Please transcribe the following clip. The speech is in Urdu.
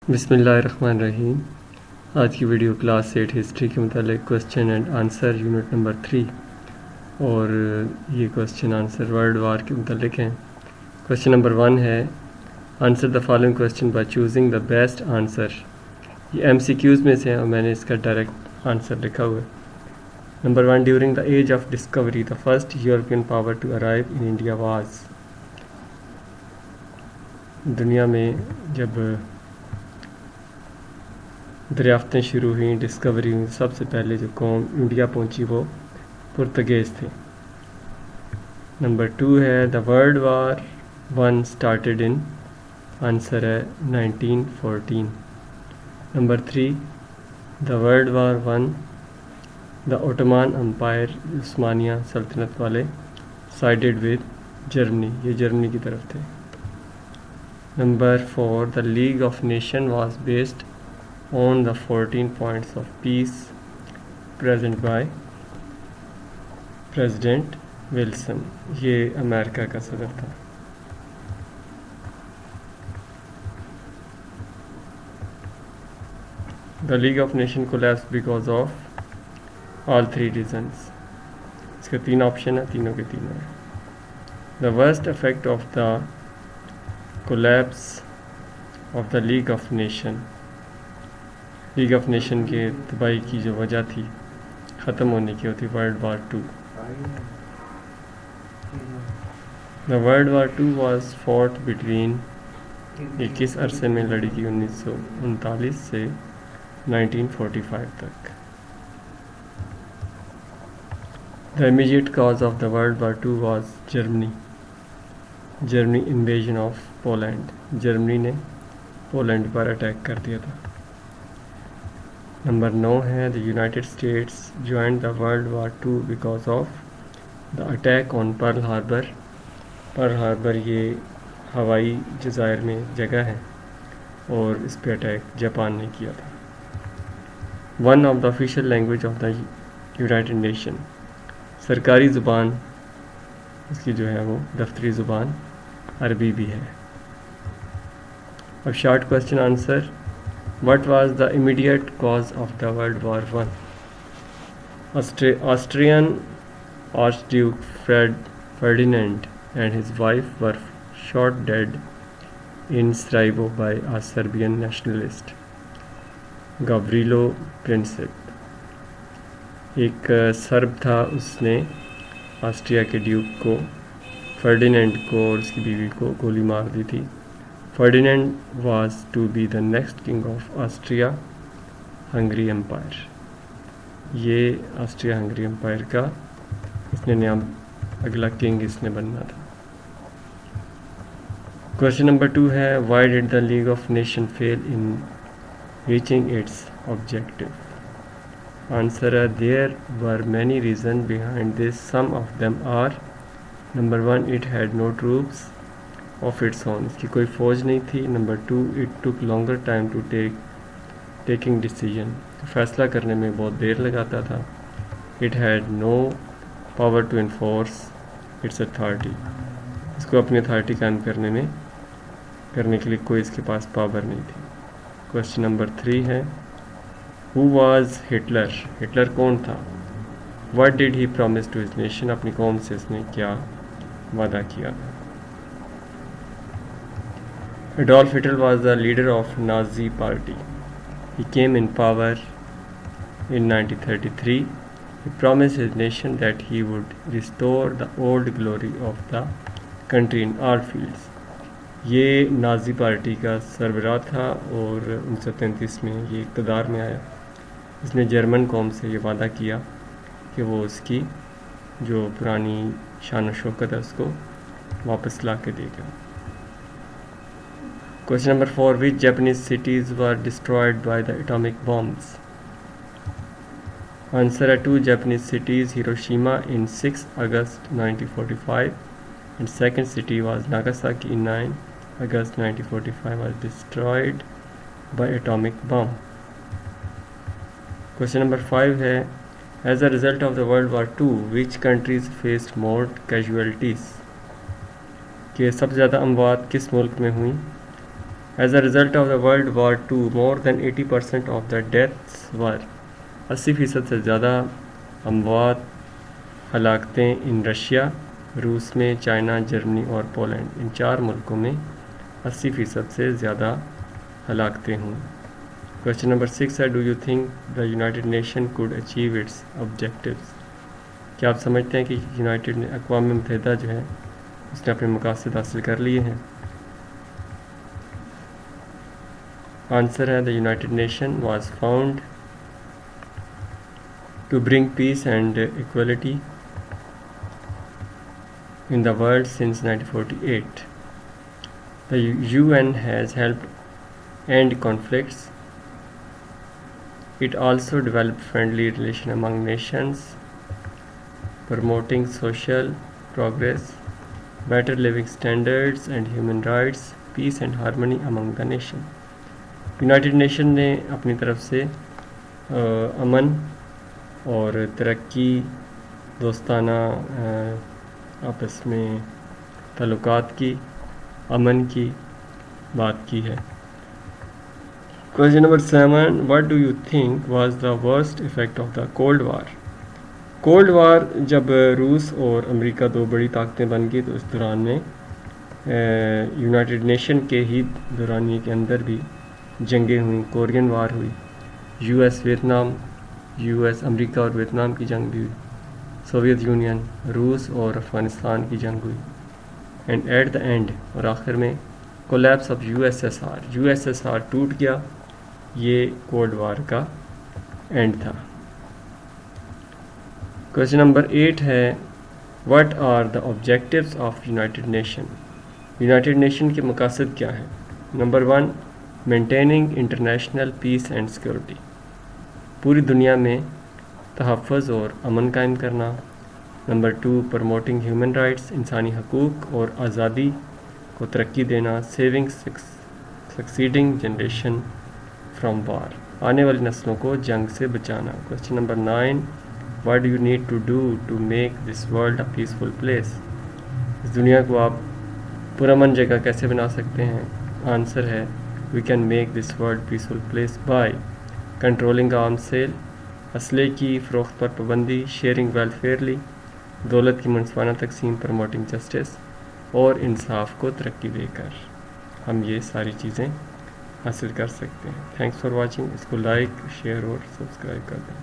بسم اللہ الرحمن الرحیم. آج کی ویڈیو کلاس 8 ہسٹری کے متعلق question and answer unit number 3 اور یہ کوسچن آنسر ورلڈ وار کے متعلق ہیں. کوسچن نمبر 1 ہے answer the following question by choosing the best answer. یہ ایم سی کیوز میں سے ہیں اور میں نے اس کا ڈائریکٹ آنسر لکھا ہوا ہے. Number 1 during the age of discovery the first European power to arrive in India was. دنیا میں جب دریافتیں شروع ہوئیں، ڈسکوری ہوئی، سب سے پہلے جو قوم انڈیا پہنچی وہ پرتگیز تھے. نمبر 2 ہے the world war 1 started in, answer ہے 1914. Number 3 the world war 1 the Ottoman Empire عثمانیہ سلطنت والے سائیڈڈ ود جرمنی، یہ جرمنی کی طرف تھے. Number 4 the league of nation was based on the 14 points of peace present by President Wilson، یہ امریکہ کا صدر تھا. The League of Nations collapsed because of all three reasons. اس کے 3 آپشن ہیں، تینوں کے تینوں ہیں. The worst effect of the collapse of the League of Nations، league of nation کے تباہی کی جو وجہ تھی، ختم ہونے کی ہوتی world war 2. The world war 2 was fought between, یہ کس عرصے میں لڑی گئی؟ 1939 سے 1945 تک. The immediate cause of the world war 2 was Germany invasion of Poland, Germany نے پولینڈ پر اٹیک کر دیا تھا. نمبر 9 ہے the United States joined the world war 2 because of the attack on Pearl Harbor. Pearl Harbor یہ ہوائی جزائر میں جگہ ہے اور اس پہ اٹیک جاپان نے کیا تھا. One of the official language of the United nation, سرکاری زبان اس کی جو ہے وہ دفتری زبان عربی بھی ہے. اب short question answer. What was the immediate cause of the World War I? Austrian Archduke Ferdinand and his wife were shot dead in Sarajevo by a Serbian nationalist, Gavrilo Princip. ایک سرب تھا، اس نے آسٹریا کے ڈیوک کو، فرڈینینڈ کو اور اس کی بیوی کو گولی مار دی تھی. Ferdinand was to be the next king of Austria-Hungary Empire. یہ آسٹریا ہنگری امپائر کا اس نے نیا اگلا کنگ اس نے بننا تھا. کوشچن نمبر 2 ہے why did the League of Nations fail in reaching its objective? Answer ہے there were many reasons behind this. Some of them are: number 1 it had no troops of its own، اس کی کوئی فوج نہیں تھی. Number 2 it took longer time to taking decision، فیصلہ کرنے میں بہت دیر لگاتا تھا. it had no power to enforce its authority، اس کو اپنی اتھارٹی قائم کرنے کے لیے کوئی اس کے پاس پاور نہیں تھی. کوسچن نمبر 3 ہے who was Hitler؟ ہٹلر کون تھا؟ what did he promise to his nation؟ اپنی قوم سے اس نے کیا وعدہ کیا تھا؟ Adolf Hitler was the leader of Nazi party. He came in power in 1933. He promised his nation that he would restore the old glory of the country in all fields. یہ نازی پارٹی کا سربراہ تھا اور 1933 میں یہ اقتدار میں آیا. اس نے جرمن قوم سے یہ وعدہ کیا کہ وہ اس کی جو پرانی شان و شوکت ہے اس کو واپس لا کے دے گا. Question number 4 which Japanese cities were destroyed by the atomic bombs? Answer are 2 Japanese cities, Hiroshima in 6 August 1945 and second city was Nagasaki in 9 August 1945 was destroyed by atomic bomb. Question number 5 ہے as a result of the World War II which countries faced more casualties؟ کہ سب سے زیادہ اموات کس ملک میں ہوئیں؟ As a result of the World War II, more than 80% of the deaths were 80% سے زیادہ اموات ہلاکتیں ان رشیا، روس میں، چائنا، جرمنی اور پولینڈ، ان 4 ملکوں میں 80% سے زیادہ ہلاکتیں ہوں۔ Question number 6 ہے, do you think the United Nations could achieve its objectives؟ کیا آپ سمجھتے ہیں کہ یونائٹڈ اقوام متحدہ جو ہے اس نے اپنے مقاصد حاصل کر لیے ہیں؟ آنسر ہے, the United Nations was found to bring peace and equality in the world since 1948. The UN has helped end conflicts. It also developed friendly relations among nations, promoting social progress, better living standards and human rights, peace and harmony among the nations. United nation نے اپنی طرف سے امن اور ترقی، دوستانہ آپس میں تعلقات کی، امن کی بات کی ہے۔ Question number 7, what do you think was the worst effect of the Cold War؟ Cold war جب روس اور امریکہ 2 بڑی طاقتیں بن گئی تو اس دوران میں یونائٹڈ نیشن کے ہی دورانیے کے اندر بھی جنگیں ہوئیں، کورین وار ہوئی، یو ایس امریکہ اور ویتنام کی جنگ بھی ہوئی، سوویت یونین، روس اور افغانستان کی جنگ ہوئی، اینڈ ایٹ دا اینڈ، اور آخر میں collapse of U S S R ٹوٹ گیا۔ یہ کولڈ وار کا اینڈ تھا۔ کویسچن نمبر 8 ہے, what are the objectives of United Nation? United Nation کے مقاصد کیا ہیں؟ Number 1, maintaining international peace and security, پوری دنیا میں تحفظ اور امن قائم کرنا۔ نمبر 2, پروموٹنگ ہیومن رائٹس، انسانی حقوق اور آزادی کو ترقی دینا۔ Saving succeeding generation from war, آنے والی نسلوں کو جنگ سے بچانا۔ Question number 9, what do you need to do to make this world a peaceful place? اس دنیا کو آپ پرامن جگہ کیسے بنا سکتے ہیں؟ آنسر ہے, we can make this world peaceful place by controlling arms sale, اسلحے کی فروخت پر پابندی، شیئرنگ ویلفیئرلی، دولت کی منصفانہ تقسیم، پروموٹنگ جسٹس، اور انصاف کو ترقی دے کر ہم یہ ساری چیزیں حاصل کر سکتے ہیں۔ تھینکس فار واچنگ، اس کو لائک، شیئر اور سبسکرائب کر دیں۔